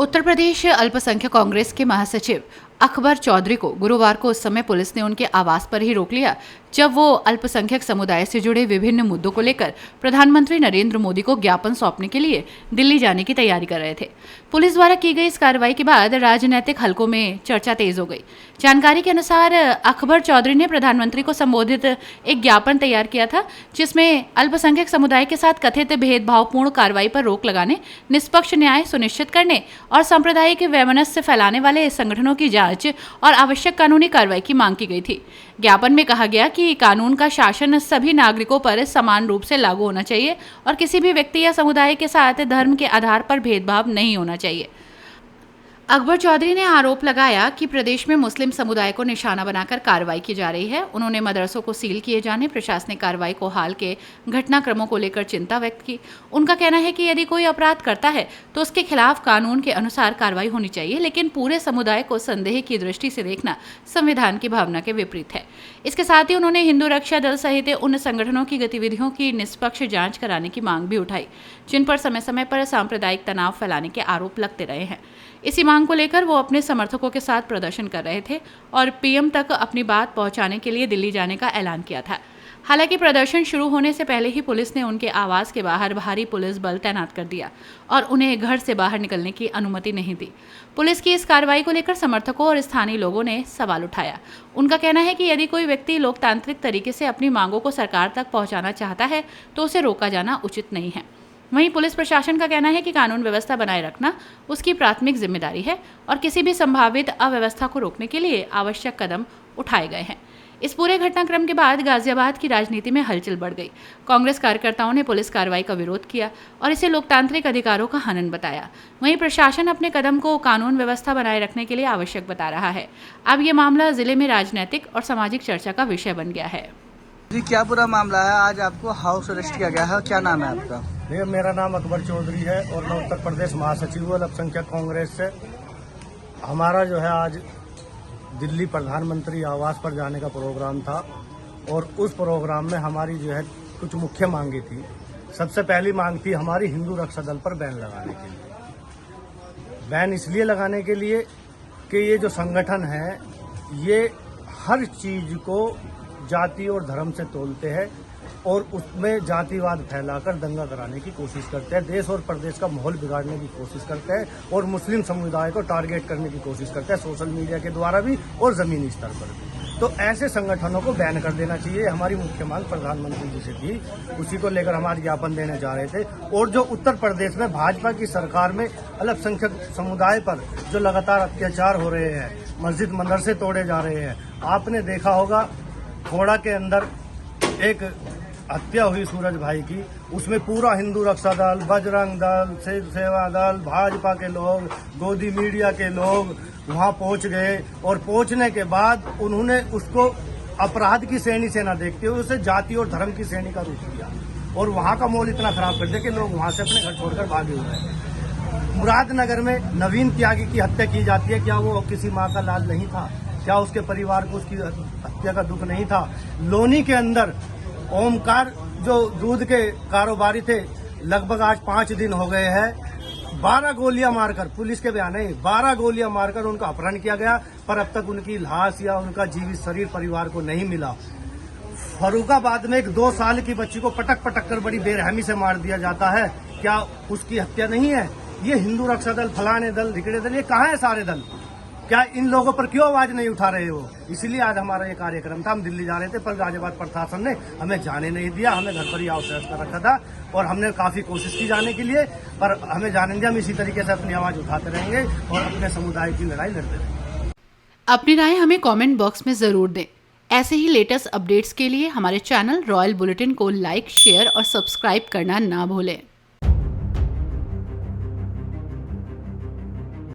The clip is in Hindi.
उत्तर प्रदेश अल्पसंख्यक कांग्रेस के महासचिव अकबर चौधरी को गुरुवार को उस समय पुलिस ने उनके आवास पर ही रोक लिया जब वो अल्पसंख्यक समुदाय से जुड़े विभिन्न मुद्दों को लेकर प्रधानमंत्री नरेंद्र मोदी को ज्ञापन सौंपने के लिए दिल्ली जाने की तैयारी कर रहे थे। पुलिस द्वारा की गई इस कार्रवाई के बाद राजनीतिक हलकों में चर्चा तेज हो गई। जानकारी के अनुसार अकबर चौधरी ने प्रधानमंत्री को संबोधित एक ज्ञापन तैयार किया था जिसमें अल्पसंख्यक समुदाय के साथ कथित भेदभावपूर्ण कार्रवाई पर रोक लगाने, निष्पक्ष न्याय सुनिश्चित करने और सांप्रदायिक वैमनस्य फैलाने वाले संगठनों की जांच और आवश्यक कानूनी कार्रवाई की मांग की गई थी। ज्ञापन में कहा गया कि कानून का शासन सभी नागरिकों पर समान रूप से लागू होना चाहिए और किसी भी व्यक्ति या समुदाय के साथ धर्म के आधार पर भेदभाव नहीं होना चाहिए। अकबर चौधरी ने आरोप लगाया कि प्रदेश में मुस्लिम समुदाय को निशाना बनाकर कार्रवाई की जा रही है। उन्होंने मदरसों को सील किए जाने, प्रशासनिक कार्रवाई को हाल के घटनाक्रमों को लेकर चिंता व्यक्त की। उनका कहना है कि यदि कोई अपराध करता है तो उसके खिलाफ कानून के अनुसार कार्रवाई होनी चाहिए, लेकिन पूरे समुदाय को संदेह की दृष्टि से देखना संविधान की भावना के विपरीत है। इसके साथ ही उन्होंने हिंदू रक्षा दल सहित उन संगठनों की गतिविधियों की निष्पक्ष जांच कराने की मांग भी उठाई जिन पर समय समय पर सांप्रदायिक तनाव फैलाने के आरोप लगते रहे हैं। इसी मांग को लेकर वो अपने समर्थकों के साथ प्रदर्शन कर रहे थे और पीएम तक अपनी बात पहुंचाने के लिए दिल्ली जाने का ऐलान किया था। हालांकि प्रदर्शन शुरू होने से पहले ही पुलिस ने उनके आवास के बाहर भारी पुलिस बल तैनात कर दिया और उन्हें घर से बाहर निकलने की अनुमति नहीं दी। पुलिस की इस कार्रवाई को लेकर समर्थकों और स्थानीय लोगों ने सवाल उठाया। उनका कहना है कि यदि कोई व्यक्ति लोकतांत्रिक तरीके से अपनी मांगों को सरकार तक पहुंचाना चाहता है तो उसे रोका जाना उचित नहीं है। वहीं पुलिस प्रशासन का कहना है कि कानून व्यवस्था बनाए रखना उसकी प्राथमिक जिम्मेदारी है और किसी भी संभावित अव्यवस्था को रोकने के लिए आवश्यक कदम उठाए गए हैं। इस पूरे घटनाक्रम के बाद गाजियाबाद की राजनीति में हलचल बढ़ गई। कांग्रेस कार्यकर्ताओं ने पुलिस कार्रवाई का विरोध किया और इसे लोकतांत्रिक अधिकारों का हनन बताया। वहीं प्रशासन अपने कदम को कानून व्यवस्था बनाए रखने के लिए आवश्यक बता रहा है। अब ये मामला जिले में राजनीतिक और सामाजिक चर्चा का विषय बन गया है। जी, क्या पूरा मामला है? आज आपको हाउस अरेस्ट किया गया है, क्या नाम है आपका? भैया, मेरा नाम अकबर चौधरी है और मैं उत्तर प्रदेश महासचिव हूँ अल्पसंख्यक कांग्रेस से। हमारा जो है आज दिल्ली प्रधानमंत्री आवास पर जाने का प्रोग्राम था और उस प्रोग्राम में हमारी जो है कुछ मुख्य मांगे थी। सबसे पहली मांग थी हमारी हिंदू रक्षा दल पर बैन लगाने के लिए। बैन इसलिए लगाने के लिए कि ये जो संगठन है ये हर चीज को जाति और धर्म से तोलते हैं और उसमें जातिवाद फैलाकर दंगा कराने की कोशिश करते हैं, देश और प्रदेश का माहौल बिगाड़ने की कोशिश करते हैं और मुस्लिम समुदाय को टारगेट करने की कोशिश करते हैं, सोशल मीडिया के द्वारा भी और जमीनी स्तर पर भी। तो ऐसे संगठनों को बैन कर देना चाहिए। हमारी मुख्य मांग प्रधानमंत्री जी से थी, उसी को लेकर हमारे ज्ञापन देने जा रहे थे। और जो उत्तर प्रदेश में भाजपा की सरकार में अल्पसंख्यक समुदाय पर जो लगातार अत्याचार हो रहे हैं, मस्जिद मदरसे तोड़े जा रहे हैं, आपने देखा होगा खोड़ा के अंदर एक हत्या हुई सूरज भाई की, उसमें पूरा हिंदू रक्षा दल, बजरंग दल, सेवा दल, भाजपा के लोग, गोदी मीडिया के लोग वहां पहुंच गए और पहुंचने के बाद उन्होंने उसको अपराध की श्रेणी से न देखते हुए उसे जाति और धर्म की श्रेणी का रूप दिया और वहां का माहौल इतना खराब कर दिया कि लोग वहां से अपने घर छोड़कर भागे हुए हैं। मुरादनगर में नवीन त्यागी की हत्या की जाती है, क्या वो किसी माँ का लाल नहीं था? क्या उसके परिवार को उसकी हत्या का दुख नहीं था? लोनी के अंदर ओमकार जो दूध के कारोबारी थे, लगभग आज 5 दिन हो गए हैं, 12 गोलियां मारकर, पुलिस के बयान नहीं, 12 गोलियां मारकर उनका अपहरण किया गया, पर अब तक उनकी लाश या उनका जीवित शरीर परिवार को नहीं मिला। फरुखाबाद में एक 2 साल की बच्ची को पटक पटक कर बड़ी बेरहमी से मार दिया जाता है, क्या उसकी हत्या नहीं है? ये हिंदू रक्षा दल, फलाने दल, ढिकड़े दल, ये कहाँ है सारे दल? क्या इन लोगों पर क्यों आवाज नहीं उठा रहे हो? इसलिए आज हमारा ये कार्यक्रम था। हम दिल्ली जा रहे थे पर गाजियाबाद प्रशासन ने हमें जाने नहीं दिया, हमें घर पर ही हाउस अरेस्ट कर रखा था और हमने काफी कोशिश की जाने के लिए, पर हमें जाने नहीं दिया। हम इसी तरीके से अपनी आवाज उठाते रहेंगे और अपने समुदाय की लड़ाई लड़ते रहेंगे। अपनी राय हमें कमेंट बॉक्स में जरूर दें। ऐसे ही लेटेस्ट अपडेट्स के लिए हमारे चैनल रॉयल बुलेटिन को लाइक, शेयर और सब्सक्राइब करना ना भूलें।